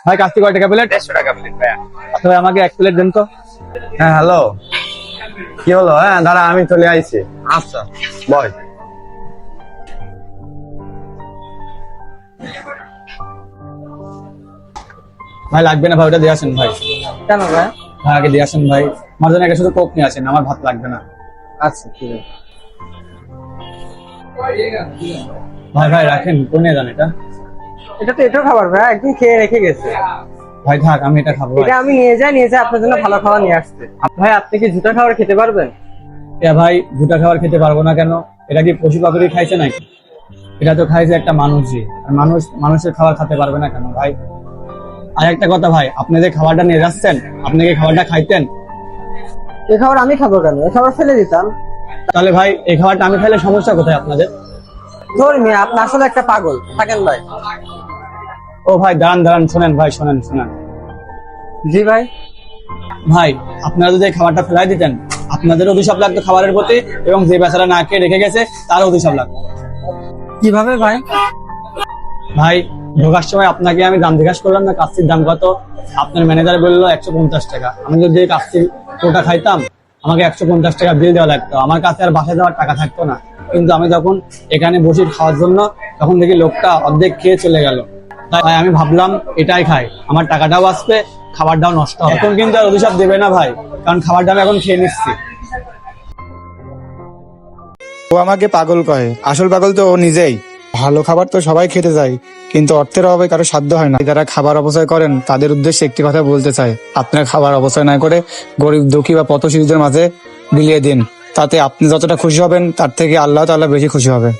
ভাই কাস্তি কয় টাকা প্লেট? 150 টাকা প্লেট ভাইয়া। আচ্ছা ভাই আমাকে এক প্লেট দেন তো। হ্যাঁ হ্যালো, কি হলো? হ্যাঁ দাঁড়া, আমি চলে আইছি। আচ্ছা বয়। ভাই লাগবে না ভাই, ওটা দিয়ে আসেন ভাই। কেন ভাই? ভাই আগে দিয়ে আসেন ভাই, আমার জন্য একটা শুধু কোক নিয়ে আসেন, আমার ভাত লাগবে না। আচ্ছা ঠিক আছে। ভাই ভাই রাখেন, কোন নিয়ে যান এটা? এটা তো এটাও খাবার ভাই, একদিন খেয়ে রেখে গেছে। ভাই থাক, আমি এটা খাবো ভাই। এটা আমি নিয়ে যাই আপনার জন্য ভালো খাবার নিয়ে আসছে। ভাই আপনি কি জুতা খাবার খেতে পারবেন? ভাই দুটা খাবার খেতে পারবো না কেন? এটা কি পশু পাখি খাইছে নাকি? এটা তো খাইছে একটা মানুষই, আর মানুষের খাবার খেতে পারবে না কেন ভাই? আর একটা কথা ভাই, আপনি যে খাবারটা নিয়ে যাচ্ছেন, আপনি কি খাবারটা খাইতেন? এই খাবার আমি খাবো কেন? এই খাবার ফেলে দিতাম। তাহলে ভাই এই খাবারটা আমি খাইলে সমস্যা কোথায় আপনাদের? ধর্মী আপনি আসলে একটা পাগল থাকেন ভাই। ও ভাই দাঁড়ান দাঁড়ান, শোনেন ভাই, শোনেন। জি ভাই। ভাই আপনারা যদি এই খাবারটা ফেলাই দিতেন, আপনাদের অভিশাপ লাগতো খাবারের প্রতি, এবং যে বেচারা না খেয়ে রেখে গেছে তারও অভিশাপ লাগতো। কিভাবে ভাই? ভাই ঢোকার সময় আপনাকে আমি দাম জিজ্ঞাসা করলাম না কাচ্চির দাম কত, আপনার ম্যানেজার বললো 150 টাকা। আমি যদি এই কাচ্চির ওটা খাইতাম, আমাকে 150 টাকা বিল দেওয়া লাগতো, আমার কাছে আর বাসায় যাওয়ার টাকা থাকতো না। কিন্তু আমি যখন এখানে বসে খাওয়ার জন্য, তখন দেখি লোকটা অর্ধেক খেয়ে চলে গেল। তাই আমি ভাবলাম এটাই খাই, আমার টাকাটাও আসবে, খাবারটাও নষ্ট হবে। এখন কিন্তু আর অভিশাপ দেবে না ভাই, কারণ খাবারটা আমি এখন খেয়ে নিচ্ছি। ও আমাকে পাগল কয়, আসল পাগল তো ও নিজেই। ভালো খাবার তো সবাই খেতে চায়, কিন্তু অর্থের অভাবে কারো সাধ্য হয় না। যারা খাবার অপচয় করেন তাদের উদ্দেশ্যে একটি কথা বলতে চাই, আপনার খাবার অপচয় না করে গরিব দুঃখী বা পথশিশুদের মাঝে বিলিয়ে দিন। তাতে আপনি যতটা খুশি হবেন তার থেকে আল্লাহ তাআলা বেশি খুশি হবে।